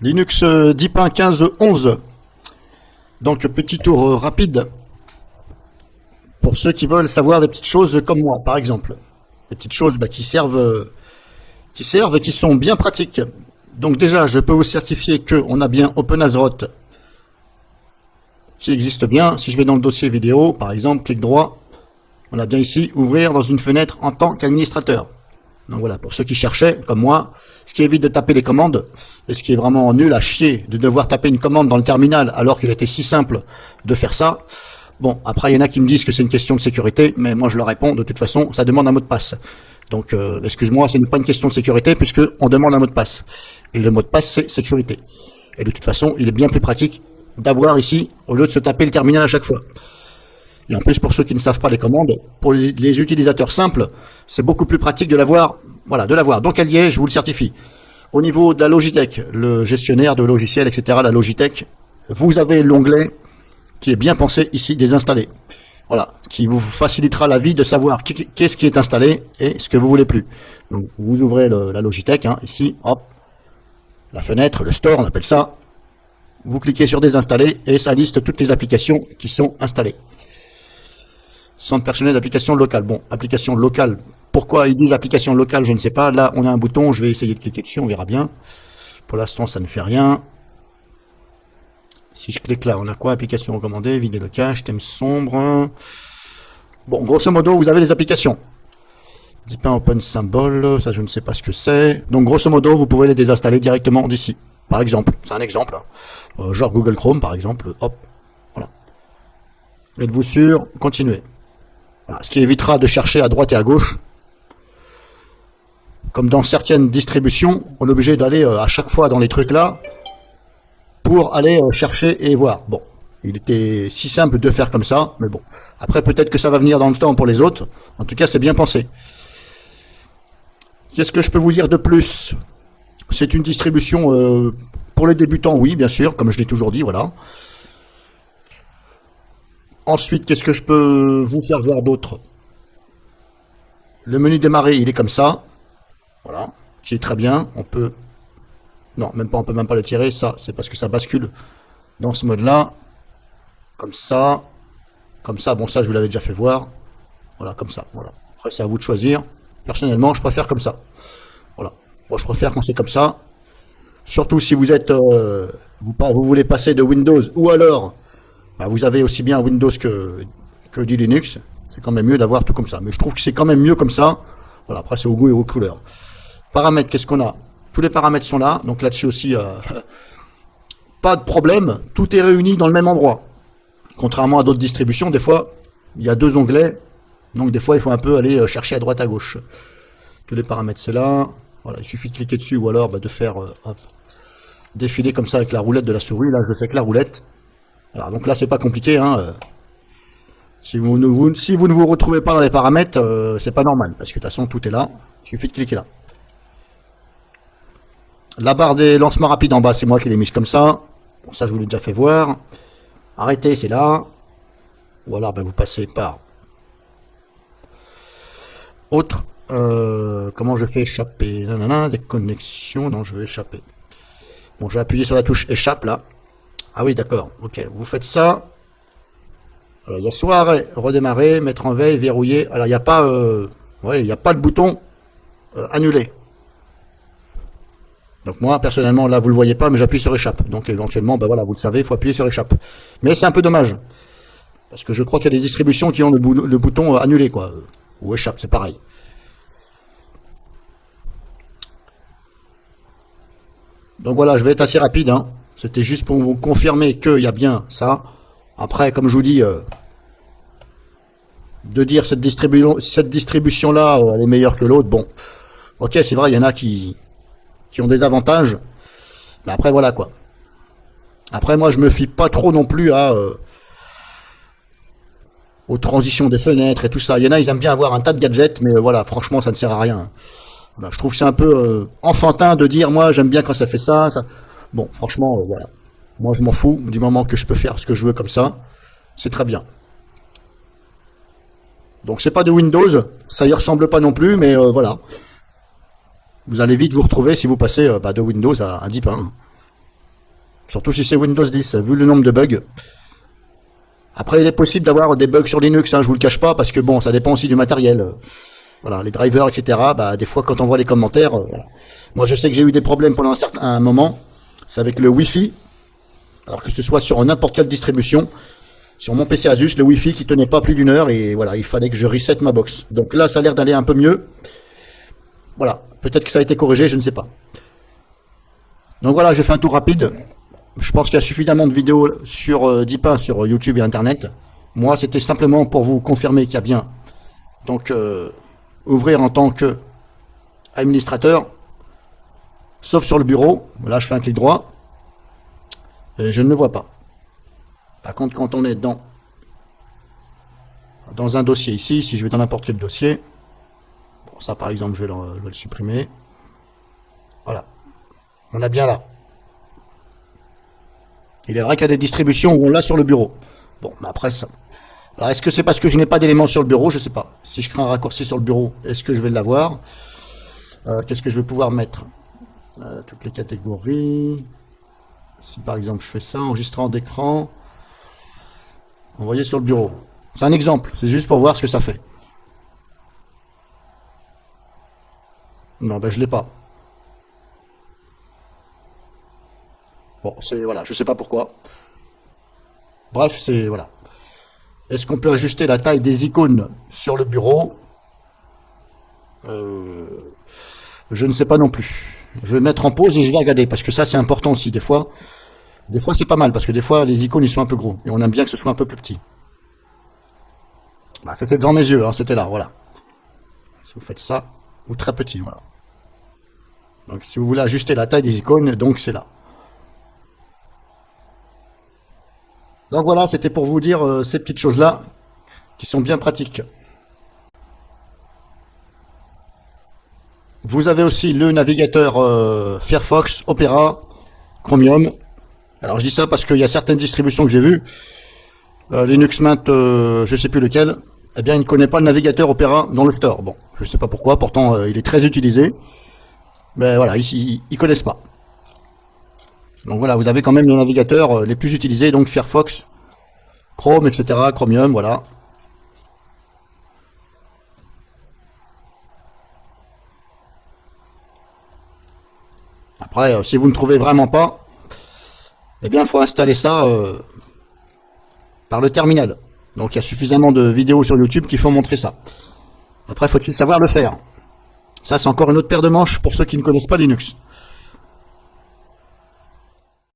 Linux 10.15.11. Donc petit tour rapide pour ceux qui veulent savoir des petites choses comme moi, par exemple. Des petites choses qui servent et qui sont bien pratiques. Donc déjà, je peux vous certifier qu'on a bien OpenAsroth qui existe bien. Si je vais dans le dossier vidéo, par exemple, clic droit, on a bien ici ouvrir dans une fenêtre en tant qu'administrateur. Donc voilà, pour ceux qui cherchaient, comme moi, ce qui évite de taper les commandes, et ce qui est vraiment nul à chier de devoir taper une commande dans le terminal alors qu'il était si simple de faire ça. Bon, après il y en a qui me disent que c'est une question de sécurité, mais moi je leur réponds, de toute façon, ça demande un mot de passe. Donc, excuse-moi, ce n'est pas une question de sécurité puisque on demande un mot de passe. Et le mot de passe, c'est sécurité. Et de toute façon, il est bien plus pratique d'avoir ici, au lieu de se taper le terminal à chaque fois. Et en plus, pour ceux qui ne savent pas les commandes, pour les utilisateurs simples, c'est beaucoup plus pratique de l'avoir. Voilà, de l'avoir. Donc elle y est, je vous le certifie. Au niveau de la Logitech, le gestionnaire de logiciels, etc., la Logitech, vous avez l'onglet qui est bien pensé ici, désinstaller. Voilà, qui vous facilitera la vie de savoir qu'est-ce qui est installé et ce que vous voulez plus. Donc vous ouvrez la Logitech, ici, hop, la fenêtre, le store, on appelle ça. Vous cliquez sur désinstaller et ça liste toutes les applications qui sont installées. Centre personnel d'application locale. Bon, application locale. Pourquoi ils disent application locale, je ne sais pas. Là, on a un bouton, je vais essayer de cliquer dessus, on verra bien. Pour l'instant, ça ne fait rien. Si je clique là, on a quoi? Application recommandée, vider le cache, thème sombre. Bon, grosso modo, vous avez les applications. Deepin Open Symbol, ça je ne sais pas ce que c'est. Donc, grosso modo, vous pouvez les désinstaller directement d'ici. Par exemple, c'est un exemple. Genre Google Chrome, par exemple. Hop, voilà. Êtes-vous sûr? Continuez. Voilà, ce qui évitera de chercher à droite et à gauche. Comme dans certaines distributions, on est obligé d'aller à chaque fois dans les trucs là pour aller chercher et voir. Bon, il était si simple de faire comme ça, mais bon. Après, peut-être que ça va venir dans le temps pour les autres. En tout cas, c'est bien pensé. Qu'est-ce que je peux vous dire de plus? C'est une distribution pour les débutants, oui, bien sûr, comme je l'ai toujours dit, voilà. Ensuite, qu'est-ce que je peux vous faire voir d'autre? Le menu démarrer, il est comme ça. Voilà, qui est très bien. On peut... Non, même pas, on peut même pas le tirer. Ça, c'est parce que ça bascule dans ce mode-là. Comme ça. Comme ça. Bon, ça, je vous l'avais déjà fait voir. Voilà, comme ça. Voilà. Après, c'est à vous de choisir. Personnellement, je préfère comme ça. Voilà. Moi, je préfère quand c'est comme ça. Surtout si vous êtes... vous voulez passer de Windows ou alors... vous avez aussi bien Windows que du Linux. C'est quand même mieux d'avoir tout comme ça. Mais je trouve que c'est quand même mieux comme ça. Voilà, après, c'est au goût et aux couleurs. Paramètres, qu'est-ce qu'on a? Tous les paramètres sont là. Donc là-dessus aussi, pas de problème. Tout est réuni dans le même endroit. Contrairement à d'autres distributions, des fois, il y a deux onglets. Donc des fois, il faut un peu aller chercher à droite, à gauche. Tous les paramètres, c'est là. Voilà, il suffit de cliquer dessus ou alors de faire défiler comme ça avec la roulette de la souris. Là, je fais avec la roulette. Alors, donc là, c'est pas compliqué. Si vous ne vous retrouvez pas dans les paramètres, c'est pas normal. Parce que de toute façon, tout est là. Il suffit de cliquer là. La barre des lancements rapides en bas, c'est moi qui l'ai mise comme ça. Bon, ça, je vous l'ai déjà fait voir. Arrêtez, c'est là. Ou alors, vous passez par... Autre. Comment je fais échapper? Des connexions. Non, je vais échapper. Bon, j'ai appuyé sur la touche échappe, là. Ah oui, d'accord. Ok, vous faites ça. Alors, il y a soit arrêt, redémarrer, mettre en veille, verrouiller. Alors, il n'y a pas... il n'y a pas de bouton annuler. Donc moi, personnellement, là, vous le voyez pas, mais j'appuie sur échappe. Donc éventuellement, voilà, vous le savez, il faut appuyer sur échappe. Mais c'est un peu dommage. Parce que je crois qu'il y a des distributions qui ont le bouton annuler, quoi. Ou échappe, c'est pareil. Donc voilà, je vais être assez rapide. C'était juste pour vous confirmer qu'il y a bien ça. Après, comme je vous dis, de dire cette distribution-là, elle est meilleure que l'autre, bon. Ok, c'est vrai, il y en a qui ont des avantages. Mais après, voilà quoi. Après, moi, je me fie pas trop non plus aux transitions des fenêtres et tout ça. Il y en a, ils aiment bien avoir un tas de gadgets, mais voilà, franchement, ça ne sert à rien. Voilà, je trouve que c'est un peu enfantin de dire, moi, j'aime bien quand ça fait ça. Bon, franchement, voilà. Moi, je m'en fous. Du moment que je peux faire ce que je veux comme ça, c'est très bien. Donc, c'est pas de Windows. Ça y ressemble pas non plus, mais voilà. Vous allez vite vous retrouver si vous passez de Windows à Deepin. Surtout si c'est Windows 10, vu le nombre de bugs. Après, il est possible d'avoir des bugs sur Linux, hein, je vous le cache pas, parce que bon, ça dépend aussi du matériel. Voilà, les drivers, etc. Bah, des fois, quand on voit les commentaires, voilà. Moi, je sais que j'ai eu des problèmes pendant un moment. C'est avec le Wi-Fi. Alors que ce soit sur n'importe quelle distribution. Sur mon PC Asus, le Wi-Fi qui tenait pas plus d'une heure et voilà, il fallait que je reset ma box. Donc là, ça a l'air d'aller un peu mieux. Voilà, peut-être que ça a été corrigé, je ne sais pas. Donc voilà, j'ai fait un tour rapide. Je pense qu'il y a suffisamment de vidéos sur Deepin, sur YouTube et Internet. Moi, c'était simplement pour vous confirmer qu'il y a bien. Donc, ouvrir en tant que administrateur, sauf sur le bureau. Là, je fais un clic droit. Et je ne le vois pas. Par contre, quand on est dans un dossier ici, si je vais dans n'importe quel dossier, bon, ça par exemple, je vais le supprimer. Voilà. On a bien là. Il est vrai qu'il y a des distributions où on l'a sur le bureau. Bon, mais après ça. Alors, est-ce que c'est parce que je n'ai pas d'éléments sur le bureau? Je ne sais pas. Si je crée un raccourci sur le bureau, est-ce que je vais l'avoir? Qu'est-ce que je vais pouvoir mettre? Toutes les catégories. Si par exemple je fais ça, enregistrement d'écran. Envoyer sur le bureau. C'est un exemple, c'est juste pour voir ce que ça fait. Non, ben je l'ai pas. Bon, c'est voilà, je sais pas pourquoi. Bref, c'est voilà. Est-ce qu'on peut ajuster la taille des icônes sur le bureau? Je ne sais pas non plus. Je vais mettre en pause et je vais regarder parce que ça c'est important aussi des fois. Des fois, c'est pas mal, parce que des fois, les icônes, ils sont un peu gros. Et on aime bien que ce soit un peu plus petit. Bah, c'était devant mes yeux, hein, c'était là, voilà. Si vous faites ça, ou très petit, voilà. Donc, si vous voulez ajuster la taille des icônes, donc c'est là. Donc voilà, c'était pour vous dire ces petites choses-là, qui sont bien pratiques. Vous avez aussi le navigateur Firefox, Opera, Chromium. Alors je dis ça parce qu'il y a certaines distributions que j'ai vues, Linux Mint, je sais plus lequel, eh bien il ne connaît pas le navigateur Opera dans le store. Bon, je sais pas pourquoi, pourtant il est très utilisé, mais voilà, ici ils connaissent pas. Donc voilà, vous avez quand même les navigateurs les plus utilisés, donc Firefox, Chrome, etc., Chromium, voilà. Après, si vous ne trouvez vraiment pas, eh bien, il faut installer ça par le terminal. Donc, il y a suffisamment de vidéos sur YouTube qui font montrer ça. Après, faut-il savoir le faire. Ça, c'est encore une autre paire de manches pour ceux qui ne connaissent pas Linux.